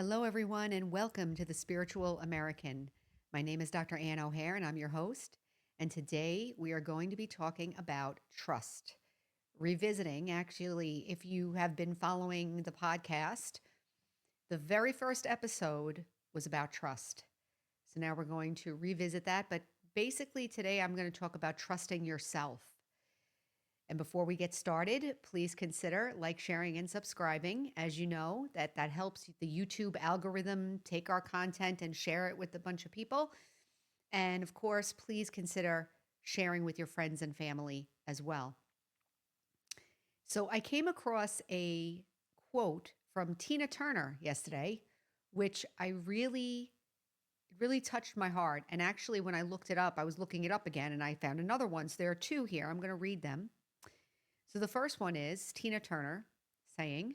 Hello, everyone, and welcome to the Spiritual American. My name is Dr. Ann O'Hare, and I'm your host. And today we are going to be talking about trust. Revisiting, actually, if you have been following the podcast, the very first episode was about trust. So now we're going to revisit that. But basically, today I'm going to talk about trusting yourself. And before we get started, please consider like, sharing, and subscribing. As you know, that helps the YouTube algorithm take our content and share it with a bunch of people. And of course, please consider sharing with your friends and family as well. So I came across a quote from Tina Turner yesterday, which really touched my heart. And actually, when I looked it up, I was looking it up again and I found another one. So there are two here. I'm going to read them. So the first one is Tina Turner saying,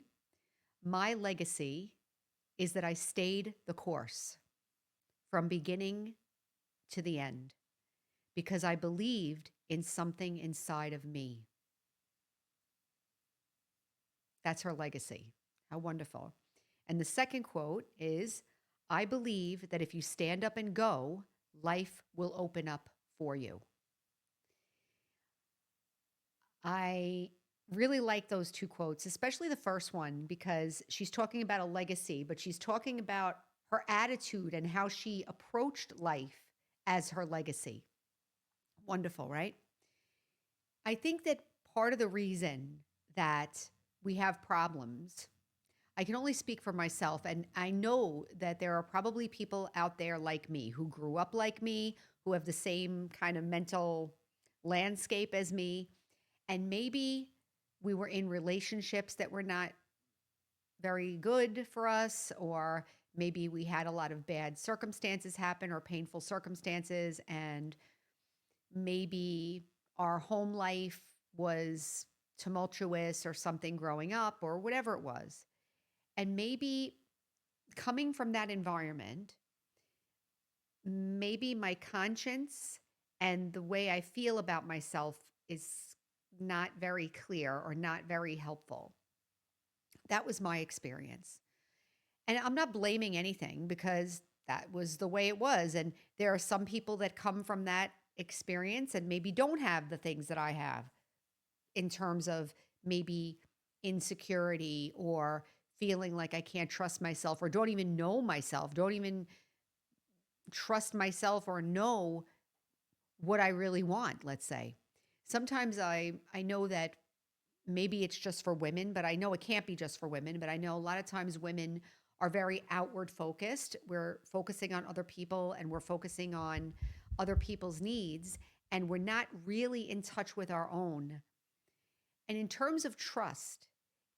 "My legacy is that I stayed the course from beginning to the end because I believed in something inside of me." That's her legacy. How wonderful. And the second quote is, "I believe that if you stand up and go, life will open up for you." I really like those two quotes, especially the first one, because she's talking about a legacy, but she's talking about her attitude and how she approached life as her legacy. Wonderful, right? I think that part of the reason that we have problems, I can only speak for myself, and I know that there are probably people out there like me who grew up like me, who have the same kind of mental landscape as me. And maybe we were in relationships that were not very good for us, or maybe we had a lot of bad circumstances happen or painful circumstances, and maybe our home life was tumultuous or something growing up or whatever it was. And maybe coming from that environment, maybe my conscience and the way I feel about myself is not very clear or not very helpful. That was my experience. And I'm not blaming anything because that was the way it was. And there are some people that come from that experience and maybe don't have the things that I have in terms of maybe insecurity or feeling like I can't trust myself or don't even know myself, don't even trust myself or know what I really want, let's say. Sometimes I know that maybe it's just for women, but I know it can't be just for women. But I know a lot of times women are very outward focused. We're focusing on other people and we're focusing on other people's needs, and we're not really in touch with our own. And in terms of trust,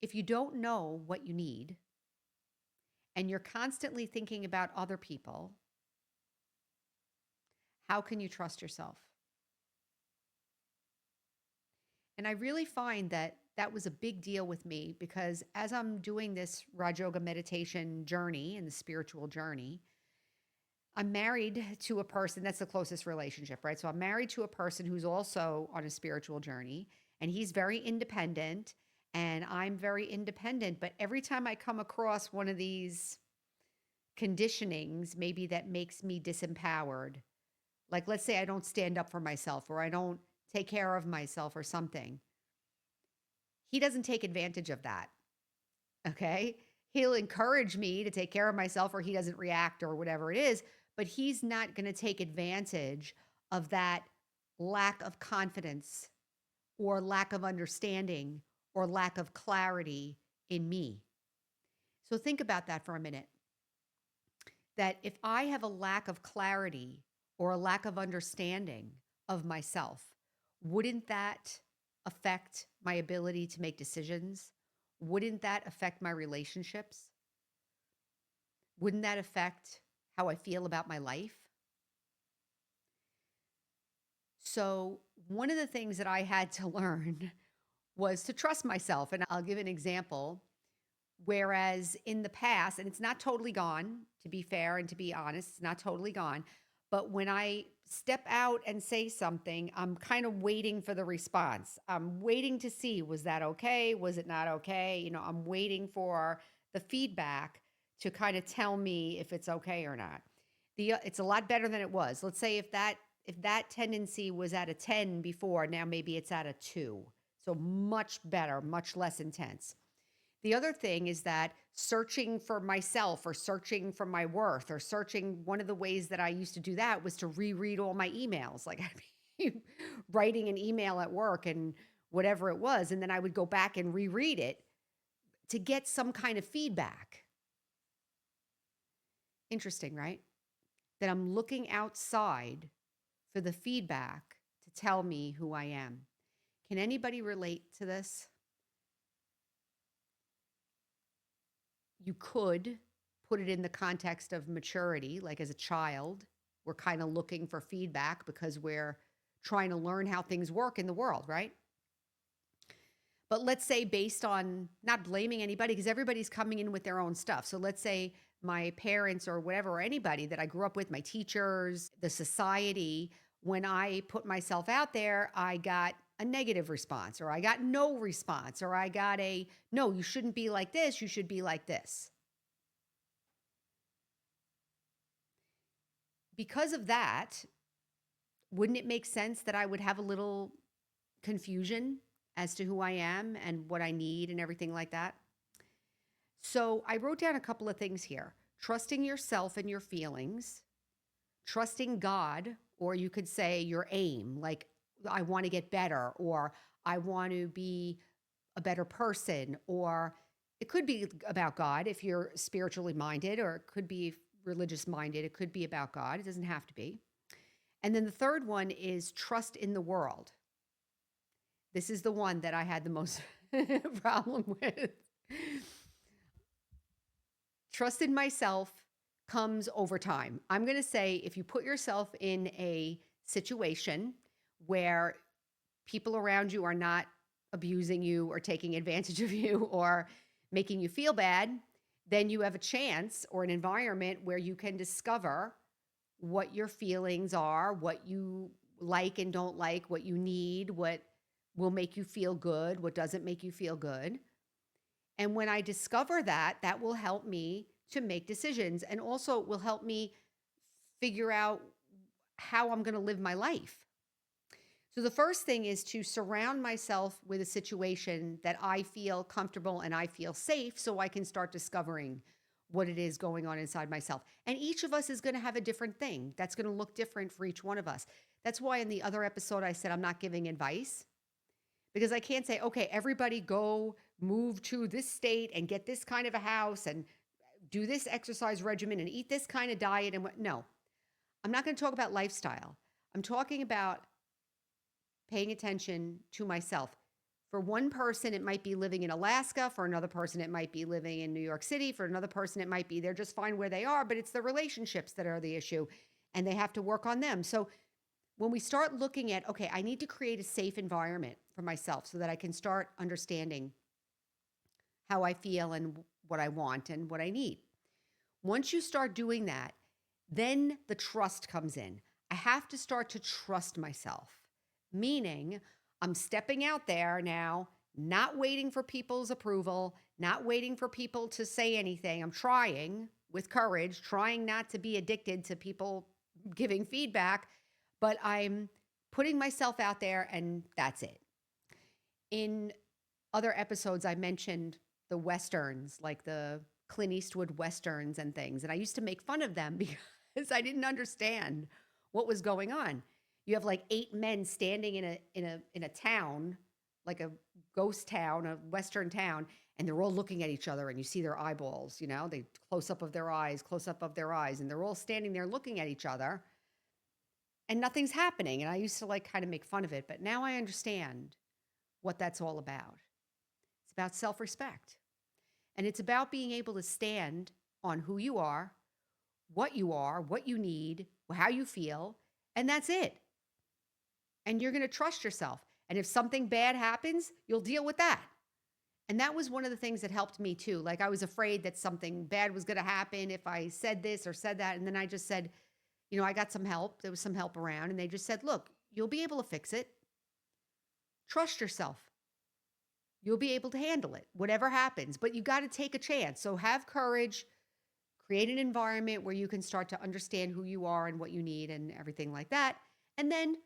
if you don't know what you need and you're constantly thinking about other people, how can you trust yourself? And I really find that that was a big deal with me because as I'm doing this Raj Yoga meditation journey and the spiritual journey, I'm married to a person that's the closest relationship, right? So I'm married to a person who's also on a spiritual journey, and he's very independent and I'm very independent. But every time I come across one of these conditionings, maybe that makes me disempowered, like let's say I don't stand up for myself or I don't take care of myself or something, he doesn't take advantage of that. Okay. He'll encourage me to take care of myself or he doesn't react or whatever it is, but he's not going to take advantage of that lack of confidence or lack of understanding or lack of clarity in me. So think about that for a minute. That if I have a lack of clarity or a lack of understanding of myself, wouldn't that affect my ability to make decisions? Wouldn't that affect my relationships? Wouldn't that affect how I feel about my life? So, one of the things that I had to learn was to trust myself. And I'll give an example. Whereas in the past, and it's not totally gone, to be fair and to be honest, it's not totally gone. But when I step out and say something, I'm kind of waiting for the response. I'm waiting to see, was that okay? Was it not okay? I'm waiting for the feedback to kind of tell me if it's okay or not. It's a lot better than it was. Let's say if that tendency was at a 10 before, now maybe it's at a 2. So much better, much less intense. The other thing is that searching for myself or searching for my worth or searching, one of the ways that I used to do that was to reread all my emails. Like I'd be writing an email at work and whatever it was, and then I would go back and reread it to get some kind of feedback. Interesting, right? That I'm looking outside for the feedback to tell me who I am. Can anybody relate to this? You could put it in the context of maturity, like as a child, we're kind of looking for feedback because we're trying to learn how things work in the world, right? But let's say, based on not blaming anybody, because everybody's coming in with their own stuff. So let's say my parents or whatever, or anybody that I grew up with, my teachers, the society, when I put myself out there, I got a negative response, or I got no response, or I got a no, you shouldn't be like this, you should be like this. Because of that, wouldn't it make sense that I would have a little confusion as to who I am and what I need and everything like that? So I wrote down a couple of things here: trusting yourself and your feelings, trusting God, or you could say your aim, like I want to get better, or I want to be a better person, or it could be about God if you're spiritually minded, or it could be religious minded. It could be about God. It doesn't have to be. And then the third one is trust in the world. This is the one that I had the most problem with. Trust in myself comes over time. I'm going to say, if you put yourself in a situation where people around you are not abusing you or taking advantage of you or making you feel bad, then you have a chance or an environment where you can discover what your feelings are, what you like and don't like, what you need, what will make you feel good, what doesn't make you feel good. And when I discover that, that will help me to make decisions, and also will help me figure out how I'm going to live my life. So the first thing is to surround myself with a situation that I feel comfortable and I feel safe, so I can start discovering what it is going on inside myself. And each of us is going to have a different thing that's going to look different for each one of us. That's why in the other episode I said I'm not giving advice, because I can't say, okay, everybody go move to this state and get this kind of a house and do this exercise regimen and eat this kind of diet. And no, I'm not going to talk about lifestyle. I'm talking about paying attention to myself. For one person, it might be living in Alaska. For another person, it might be living in New York City. For another person, it might be they're just fine where they are, but it's the relationships that are the issue and they have to work on them. So when we start looking at, okay, I need to create a safe environment for myself so that I can start understanding how I feel and what I want and what I need. Once you start doing that, then the trust comes in. I have to start to trust myself, meaning I'm stepping out there now, not waiting for people's approval, not waiting for people to say anything. I'm trying with courage, trying not to be addicted to people giving feedback, but I'm putting myself out there, and that's it. In other episodes, I mentioned the Westerns, like the Clint Eastwood Westerns and things. And I used to make fun of them because I didn't understand what was going on. You have like 8 men standing in a town, like a ghost town, a Western town, and they're all looking at each other, and you see their eyeballs, they close up of their eyes, and they're all standing there looking at each other, and nothing's happening. And I used to like kind of make fun of it, but now I understand what that's all about. It's about self-respect. And it's about being able to stand on who you are, what you need, how you feel, and that's it. And you're going to trust yourself. And if something bad happens, you'll deal with that. And that was one of the things that helped me too. Like I was afraid that something bad was going to happen if I said this or said that. And then I just said, I got some help. There was some help around. And they just said, look, you'll be able to fix it. Trust yourself. You'll be able to handle it, whatever happens. But you got to take a chance. So have courage. Create an environment where you can start to understand who you are and what you need and everything like that. And then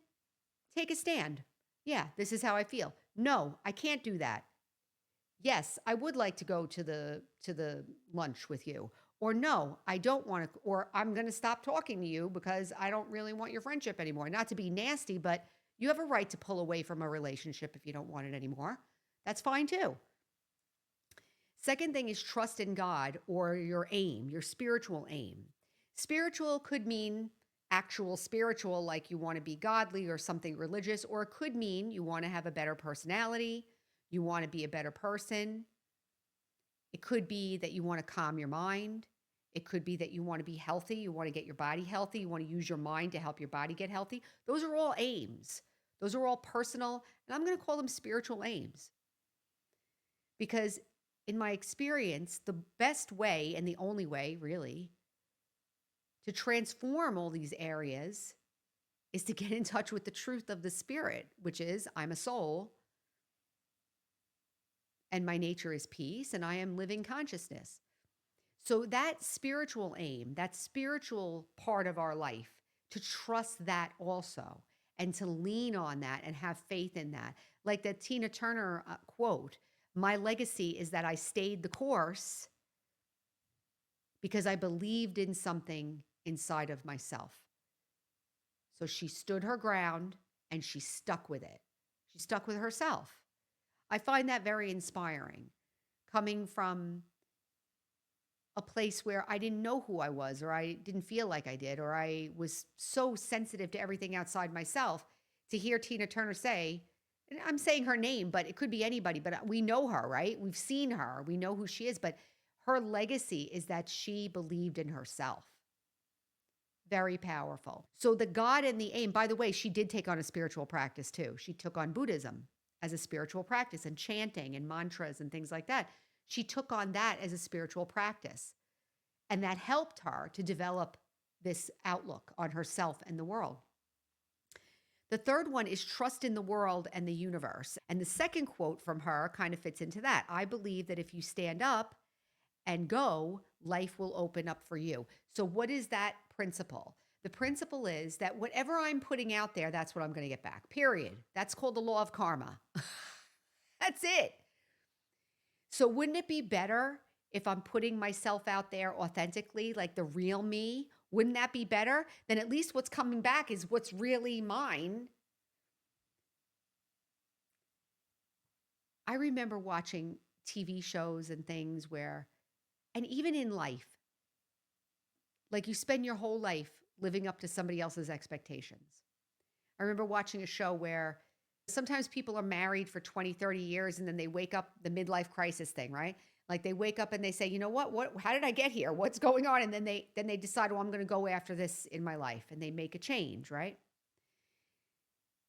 take a stand. Yeah, this is how I feel. No, I can't do that. Yes, I would like to go to the lunch with you. Or no, I don't want to, or I'm going to stop talking to you because I don't really want your friendship anymore. Not to be nasty, but you have a right to pull away from a relationship if you don't want it anymore. That's fine too. Second thing is trust in God or your aim, your spiritual aim. Spiritual could mean actual spiritual, like you want to be godly or something religious, or it could mean you want to have a better personality, you want to be a better person. It could be that you want to calm your mind. It could be that you want to be healthy, you want to get your body healthy, you want to use your mind to help your body get healthy. Those are all aims. Those are all personal, and I'm going to call them spiritual aims. Because in my experience, the best way and the only way, really, to transform all these areas is to get in touch with the truth of the spirit, which is I'm a soul and my nature is peace and I am living consciousness. So that spiritual aim, that spiritual part of our life, to trust that also and to lean on that and have faith in that. Like that Tina Turner quote, my legacy is that I stayed the course because I believed in something inside of myself. So she stood her ground and she stuck with it. She stuck with herself. I find that very inspiring, coming from a place where I didn't know who I was, or I didn't feel like I did, or I was so sensitive to everything outside myself. To hear Tina Turner say, and I'm saying her name, but it could be anybody, but we know her, right? We've seen her, we know who she is, but her legacy is that she believed in herself. Very powerful. So the God and the aim, by the way, she did take on a spiritual practice too. She took on Buddhism as a spiritual practice and chanting and mantras and things like that. She took on that as a spiritual practice. And that helped her to develop this outlook on herself and the world. The third one is trust in the world and the universe. And the second quote from her kind of fits into that. I believe that if you stand up and go, life will open up for you. So what is that principle? The principle is that whatever I'm putting out there, that's what I'm going to get back, period. That's called the law of karma. That's it. So wouldn't it be better if I'm putting myself out there authentically, like the real me? Wouldn't that be better? Then at least what's coming back is what's really mine. I remember watching TV shows and things where, and even in life, like you spend your whole life living up to somebody else's expectations. I remember watching a show where sometimes people are married for 20, 30 years and then they wake up, the midlife crisis thing, right? Like they wake up and they say, you know what, how did I get here? What's going on? And then they decide, well, I'm going to go after this in my life, and they make a change, right?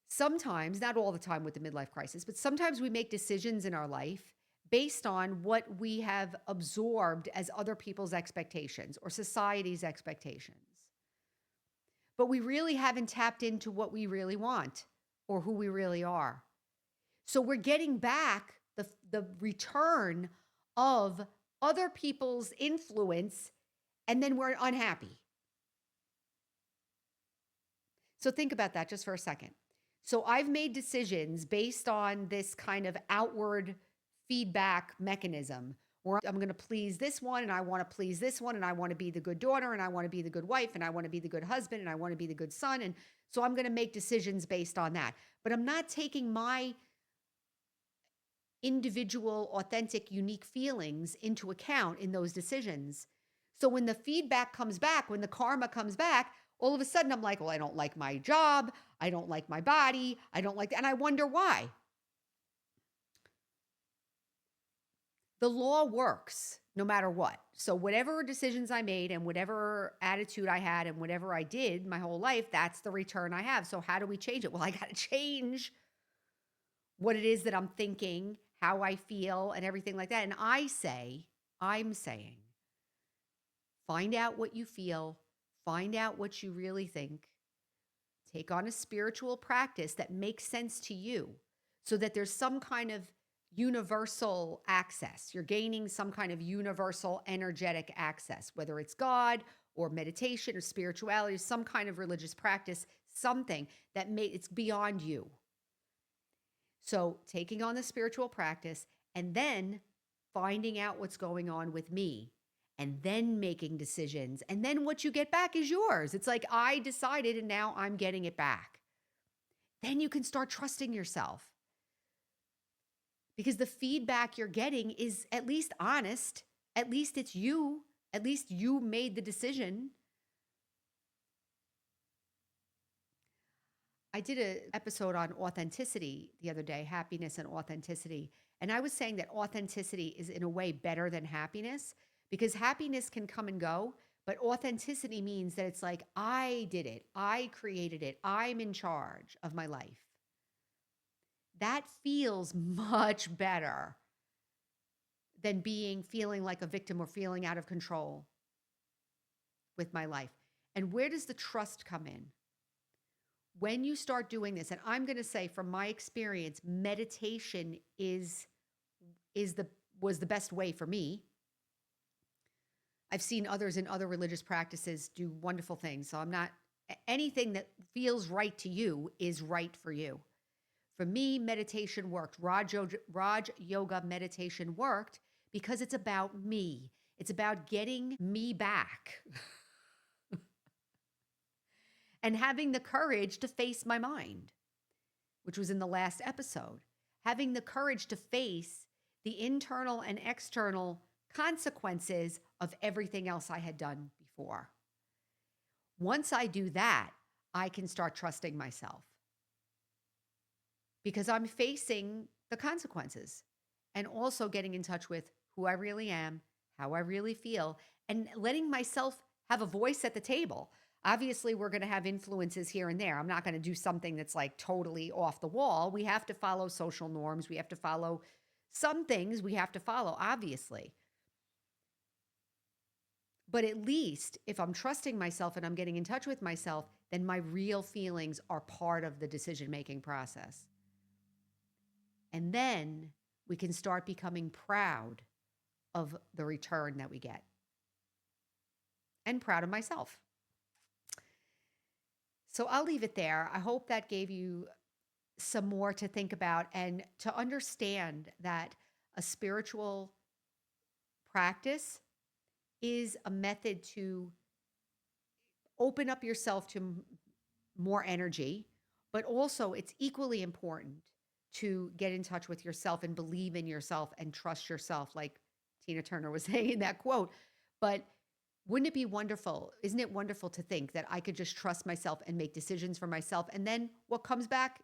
Sometimes, not all the time with the midlife crisis, but sometimes we make decisions in our life based on what we have absorbed as other people's expectations or society's expectations. But we really haven't tapped into what we really want or who we really are. So we're getting back the return of other people's influence, and then we're unhappy. So think about that just for a second. So I've made decisions based on this kind of outward feedback mechanism where I'm going to please this one and I want to please this one and I want to be the good daughter and I want to be the good wife and I want to be the good husband and I want to be the good son. And so I'm going to make decisions based on that. But I'm not taking my individual, authentic, unique feelings into account in those decisions. So when the feedback comes back, when the karma comes back, all of a sudden I'm like, well, I don't like my job. I don't like my body. I don't like that. And I wonder why. The law works no matter what. So whatever decisions I made and whatever attitude I had and whatever I did my whole life, that's the return I have. So how do we change it? Well, I got to change what it is that I'm thinking, how I feel, and everything like that. And I'm saying, find out what you feel, find out what you really think, take on a spiritual practice that makes sense to you so that there's some kind of universal access. You're gaining some kind of universal energetic access, whether it's God or meditation or spirituality, some kind of religious practice, something that it's beyond you. So taking on the spiritual practice and then finding out what's going on with me and then making decisions. And then what you get back is yours. It's like I decided and now I'm getting it back. Then you can start trusting yourself because the feedback you're getting is at least honest. At least it's you. At least you made the decision. I did an episode on authenticity the other day, happiness and authenticity. And I was saying that authenticity is in a way better than happiness because happiness can come and go, but authenticity means that it's like, I did it, I created it, I'm in charge of my life. That feels much better than feeling like a victim or feeling out of control with my life. And where does the trust come in? When you start doing this, and I'm going to say from my experience, meditation was the best way for me. I've seen others in other religious practices do wonderful things. So anything that feels right to you is right for you. For me, meditation worked. Raj Yoga meditation worked because it's about me. It's about getting me back. And having the courage to face my mind, which was in the last episode. Having the courage to face the internal and external consequences of everything else I had done before. Once I do that, I can start trusting myself because I'm facing the consequences and also getting in touch with who I really am, how I really feel, and letting myself have a voice at the table. Obviously, we're going to have influences here and there. I'm not going to do something that's like totally off the wall. We have to follow social norms. We have to follow some things we have to follow, obviously. But at least if I'm trusting myself and I'm getting in touch with myself, then my real feelings are part of the decision-making process. And then we can start becoming proud of the return that we get and proud of myself. So I'll leave it there. I hope that gave you some more to think about and to understand that a spiritual practice is a method to open up yourself to more energy, but also it's equally important to get in touch with yourself and believe in yourself and trust yourself, like Tina Turner was saying in that quote. But wouldn't it be wonderful? Isn't it wonderful to think that I could just trust myself and make decisions for myself, and then what comes back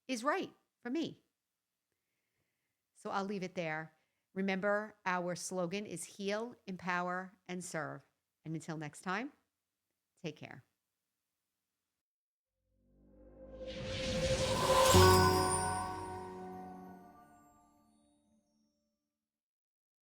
is right for me? So I'll leave it there. Remember, our slogan is heal, empower, and serve. And until next time, take care.